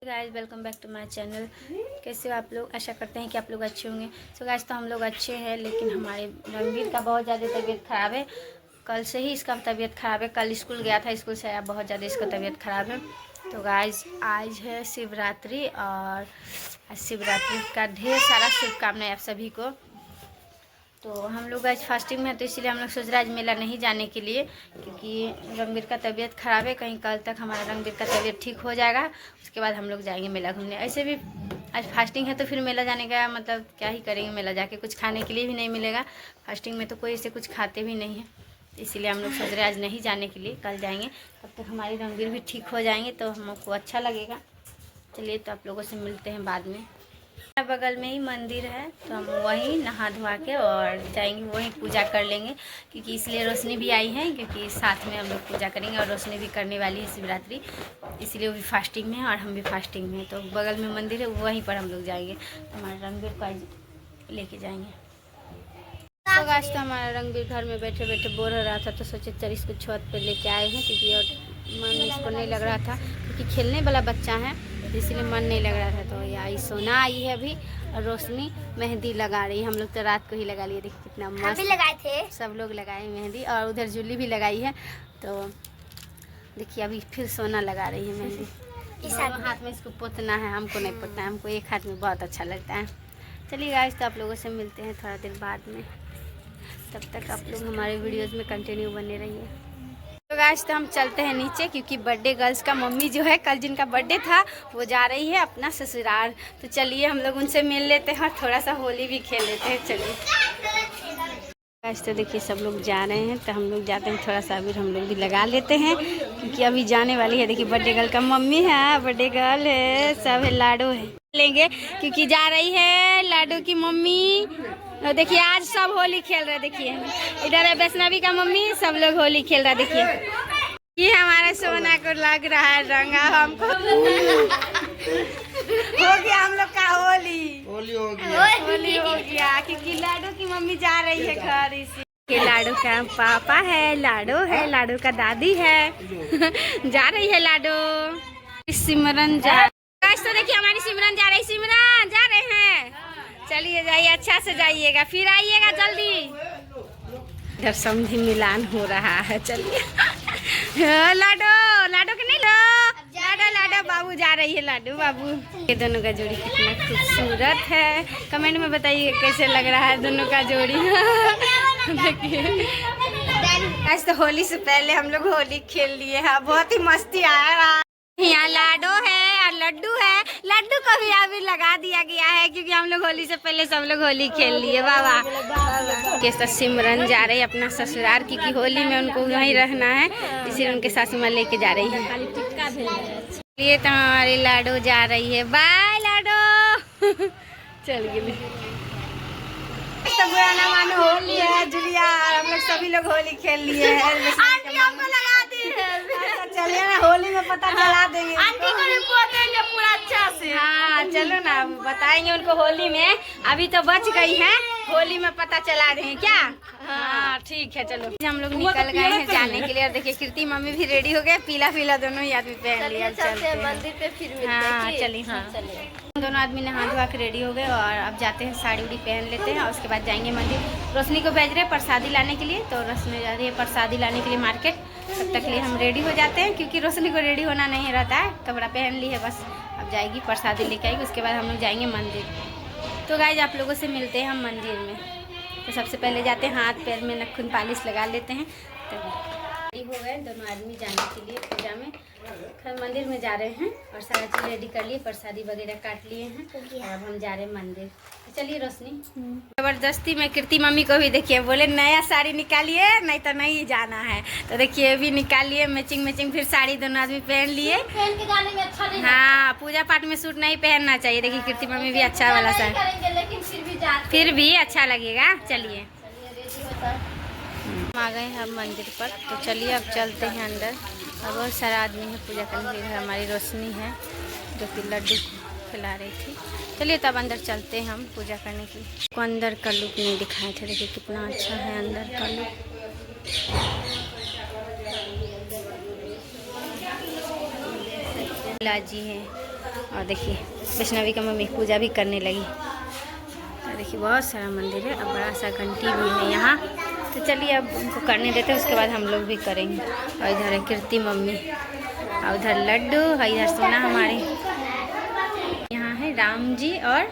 Guys welcome back to my channel. कैसे हो आप लोग? आशा करते हैं कि आप लोग अच्छे होंगे। सो गाइस तो हम लोग अच्छे हैं, लेकिन हमारे रणवीर का बहुत ज़्यादा तबीयत ख़राब है। कल से ही इसका तबीयत ख़राब है। कल स्कूल गया था, स्कूल से आया, बहुत ज़्यादा इसका तबीयत ख़राब है। तो गाइस आज है शिवरात्रि और शिवरात्रि का ढेर सारा शुभकामनाएं आप सभी को। तो हम लोग आज फास्टिंग में हैं, तो इसलिए हम लोग सोच रहे आज मेला नहीं जाने के लिए, क्योंकि रणवीर का तबीयत ख़राब है। कहीं कल तक हमारा रणवीर का तबीयत ठीक हो जाएगा, उसके बाद हम लोग जाएंगे मेला घूमने। ऐसे भी आज फास्टिंग है, तो फिर मेला जाने का मतलब क्या ही करेंगे, मेला जाके कुछ खाने के लिए भी नहीं मिलेगा। फास्टिंग में तो कोई ऐसे कुछ खाते भी नहीं है, इसीलिए हम लोग सोच रहे हैं आज नहीं जाने के लिए, कल जाएंगे। तब तक हमारे रणवीर भी ठीक हो जाएंगे तो हमको अच्छा लगेगा। चलिए तो आप लोगों से मिलते हैं बाद में। बगल में ही मंदिर है, तो हम वहीं नहा धोवा के और जाएंगे, वहीं पूजा कर लेंगे। क्योंकि इसलिए रोशनी भी आई है, क्योंकि साथ में हम लोग पूजा करेंगे और रोशनी भी करने वाली है शिवरात्रि, इसलिए वो भी फास्टिंग में है और हम भी फास्टिंग में है। तो बगल में मंदिर है, वहीं पर हम लोग जाएंगे। तो हमारे रणवीर को आज लेके जाएंगे। तो आज तो हमारा रणवीर घर में बैठे बैठे बोर हो रहा था, तो सोचे चल इसको छत पर लेके आए हैं, क्योंकि और मन इसको नहीं लग रहा था, क्योंकि खेलने वाला बच्चा है, इसलिए मन नहीं लग रहा था। तो यहाँ सोना आई है अभी, और रोशनी मेहंदी लगा रही है। हम लोग तो रात को ही लगा लिए, देखिए कितना मस्त लगाए थे, सब लोग लगाए मेहंदी, और उधर जूली भी लगाई है। तो देखिए अभी फिर सोना लगा रही है मेहंदी। इस हाथ में इसको पोतना है, हमको नहीं पोतना है, हमको एक हाथ में बहुत अच्छा लगता है। चलिए गाइस तो आप लोगों से मिलते हैं थोड़ा देर बाद में, तब तक आप लोग हमारे वीडियोज़ में कंटिन्यू बने रहिए। तो गाइस तो हम चलते हैं नीचे, क्योंकि बर्थडे गर्ल्स का मम्मी जो है, कल जिनका बर्थडे था वो जा रही है अपना ससुराल। तो चलिए हम लोग उनसे मिल लेते हैं और थोड़ा सा होली भी खेल लेते हैं। चलिए गाइस तो देखिए सब लोग जा रहे हैं, तो हम लोग जाते हैं, थोड़ा सा अभी हम लोग भी लगा लेते हैं, क्योंकि अभी जाने वाली है। देखिए बर्थडे गर्ल का मम्मी है, बर्थडे गर्ल है, सब है, लाडो है लेंगे, क्योंकि जा रही है लाडो की मम्मी। और देखिए आज सब होली खेल रहे हैं। देखिए इधर है वैष्णवी का मम्मी, सब लोग होली खेल रहा है। देखिए ये हमारे सोना को लग रहा है रंगा, हमको हो गया हम लोग का होली होली हो गया, क्योंकि लाडो की मम्मी जा रही है घर। इसी लाडो का पापा है, लाडो का दादी है जा रही है लाडो। सिमरन जा, तो देखिए हमारी सिमरन जा रही, सिमरन जा रहे हैं। चलिए जाइए, अच्छा से जाइएगा, फिर आइएगा जल्दी। इधर समधी मिलान हो रहा है, चलिए लाडो के नहीं लाडो बाबू जा रही है, लाडो बाबू। ये दोनों का जोड़ी कितना खूबसूरत है, कमेंट में बताइए कैसे लग रहा है दोनों का जोड़ी। देखिए आज तो होली से पहले हम लोग होली खेल लिए हैं, बहुत ही मस्ती आया। यहाँ लाडो है और लड्डू है, लड्डू को भी अभी लगा दिया गया है, क्योंकि हम लोग होली से पहले सब लोग होली खेल लिए। वाह कैसा सिमरन जा रही है अपना ससुराल, क्योंकि होली में उनको वहीं रहना है, इसीलिए उनके सासू माँ लेके जा रही है। ये तो हमारी लाडो जा रही है, बाय लाडो। चल गए तो बुरा ना मानो, होली है जुलिया, हम लोग सभी लोग होली खेल लिए हैं। लगा दी है, चलिए ना होली में पता चला देंगे आंटी को, देंगे पूरा अच्छा से। हाँ चलो ना बताएंगे उनको होली में, अभी तो बच गई है, होली में पता चला देंगे क्या। हाँ ठीक है चलो। हम लोग निकल गए हैं जाने के लिए, और देखिए कीर्ति मम्मी भी रेडी हो गए, पीला पीला दोनों ही आदमी पहन लिया। चलते हैं मंदिर पे फिर। हाँ चलिए, हाँ दोनों आदमी नहा धोवा के रेडी हो गए, और अब जाते हैं, साड़ी उड़ी पहन लेते हैं, और उसके बाद जाएंगे मंदिर। रोशनी को भेज रहे हैं प्रसादी लाने के लिए, तो रोशनी जा रही है प्रसादी लाने के लिए मार्केट। तब तक लिए हम रेडी हो जाते हैं, क्योंकि रोशनी को रेडी होना नहीं रहता है, कपड़ा पहन ली है बस। अब जाएगी प्रसादी लेके आएगी, उसके बाद हम लोग जाएंगे मंदिर। तो गाइस आप लोगों से मिलते हैं हम मंदिर में। तो सबसे पहले जाते हैं, हाथ पैर में नखून पालिश लगा लेते हैं। तो रेडी हो गए दोनों आदमी जाने के लिए पूजा में, मंदिर में जा रहे हैं, और सारा चीज़ रेडी कर लिए, प्रसादी वगैरह काट लिए हैं, और अब हम जा रहे हैं मंदिर। तो चलिए रोशनी जबरदस्ती में कीर्ति मम्मी को भी देखिए बोले नया साड़ी निकालिए, नहीं तो नहीं जाना है। तो देखिए भी निकालिए, मैचिंग फिर साड़ी दोनों आदमी पहन लिए। पहन के जाने में अच्छा नहीं, हाँ पूजा पाठ में सूट नहीं पहनना चाहिए। देखिए कीर्ति मम्मी भी अच्छा वाला साड़ी, लेकिन फिर भी अच्छा लगेगा। चलिए हम आ गए हैं मंदिर पर, तो चलिए अब चलते हैं अंदर। और बहुत सारा आदमी है पूजा करने के लिए। हमारी रोशनी है जो कि लड्डू खिला रही थी। चलिए तब अंदर चलते हैं हम पूजा करने के लिए। को अंदर का लुक नहीं दिखाए थे, देखिए कितना अच्छा है अंदर का लुक। लाजी है और देखिए वैष्णवी का मम्मी पूजा भी करने लगी। तो देखिए बहुत सारा मंदिर है और बड़ा सा घंटी भी है यहाँ। तो चलिए अब उनको करने देते हैं, उसके बाद हम लोग भी करेंगे। और इधर है कीर्ति मम्मी और उधर लड्डू और इधर सोना हमारे। यहाँ है राम जी और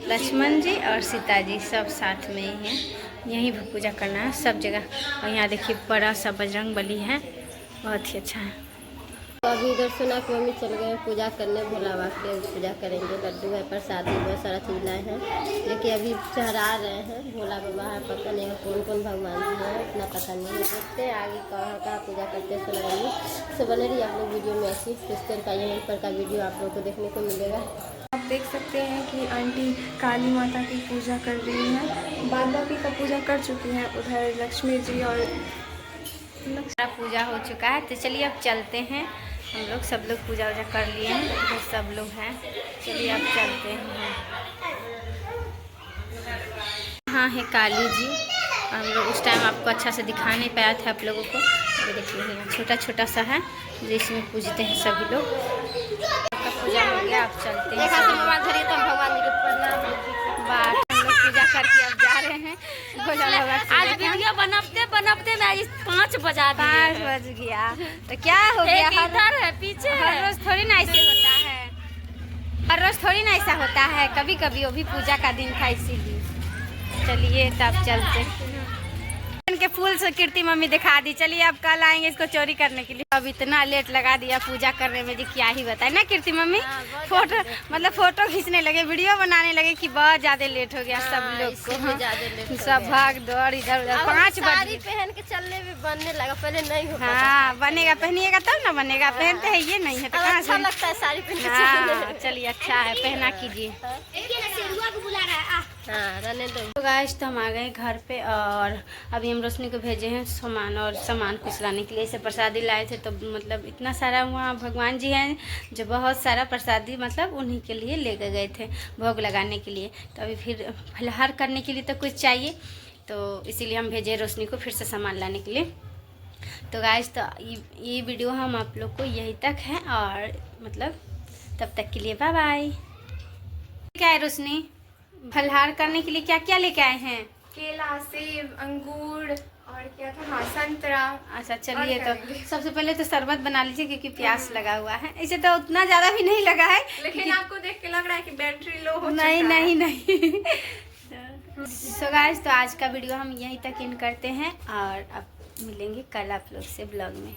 लक्ष्मण जी और सीता जी सब साथ में ही हैं। यहीं भी पूजा करना है सब जगह। और यहाँ देखिए बड़ा सा बजरंग बली है, बहुत ही अच्छा है। तो अभी इधर सोना की मम्मी चल गए पूजा करने, भोला बाबा के पूजा करेंगे। लड्डू है, प्रसाद भी बहुत सारा चीज लाए हैं, लेकिन अभी चढ़ा रहे हैं। भोला बाबा है, पता नहीं कौन कौन भगवान जी हैं, इतना पता नहीं। देखते हैं आगे कहाँ कहाँ पूजा करते हैं सोना मम्मी। तो बने रही आप लोग वीडियो में ऐसी क्रिश्चियन का यहीं पर का वीडियो आप लोग को देखने को मिलेगा। आप देख सकते हैं कि आंटी काली माता की पूजा कर रही हैं, बाबा भी का पूजा कर चुकी हैं। उधर लक्ष्मी जी और पूजा हो चुका है। तो चलिए अब चलते हैं हम लोग। सब लोग पूजा वूजा कर लिए हैं, इधर सब लोग हैं। चलिए अब चलते हैं। हाँ है काली जी। हम लोग उस टाइम आपको अच्छा से दिखा नहीं पाया था आप लोगों को। ये देखिए यहाँ छोटा छोटा सा है जिसमें पूजते हैं सभी लोग। पूजा हो गया, अब चलते हैं। भगवान जी के प्रणाम। बात हम लोग पूजा करके अब जा रहे हैं भोला बाबा से। आज वीडियो बनाते बनाते मैं 5 बजा दिए। 5 बज गया तो क्या हो गया? इधर है पीछे। हर रोज थोड़ी ना ऐसे होता है, हर रोज थोड़ी ना ऐसा होता है, कभी कभी वो भी पूजा का दिन था इसीलिए। चलिए तब चलते हैं। के फूल से कीर्ति मम्मी दिखा दी। चलिए अब कल आएंगे इसको चोरी करने के लिए। अब इतना लेट लगा दिया पूजा करने में जी, क्या ही बताए ना कीर्ति मम्मी। फोटो मतलब फोटो खींचने लगे, वीडियो बनाने लगे कि बहुत ज्यादा लेट हो गया सब लोग को। सब भाग दौड़ इधर उधर। 5 बजे पहन के चलने में बनने लगा, पहले नहीं हो। हाँ बनेगा, पहनिएगा तब ना बनेगा। पहनते हैं ये नहीं है तो कहाँ अच्छा लगता है साड़ी पहन के। हाँ चलिए अच्छा है, पहना कीजिए। तो गाइस तो हम आ गए घर पे और अभी हम रोशनी को भेजे हैं सामान कुछ लाने के लिए। इसे प्रसादी लाए थे तो मतलब इतना सारा वहाँ भगवान जी हैं जो बहुत सारा प्रसादी मतलब उन्हीं के लिए लेके गए थे भोग लगाने के लिए। तो अभी फिर फलहार करने के लिए तो कुछ चाहिए, तो इसीलिए हम भेजे रोशनी को फिर से सामान लाने के लिए। तो गाइस तो ये वीडियो हम आप लोग को यही तक है और मतलब तब तक के लिए बाय बाय। क्या है रोशनी, फलहार करने के लिए क्या क्या लेके आए हैं? केला, सेब, अंगूर और क्या था, हाँ संतरा। अच्छा चलिए तो सबसे पहले तो शरबत बना लीजिए क्योंकि प्यास लगा हुआ है। इसे तो उतना ज़्यादा भी नहीं लगा है, लेकिन आपको देख के लग रहा है कि बैटरी लो हो नहीं चुका है। नहीं नहीं। सो गाइस तो आज का वीडियो हम यहीं तक एंड करते हैं और अब मिलेंगे कल आप लोग से ब्लॉग में।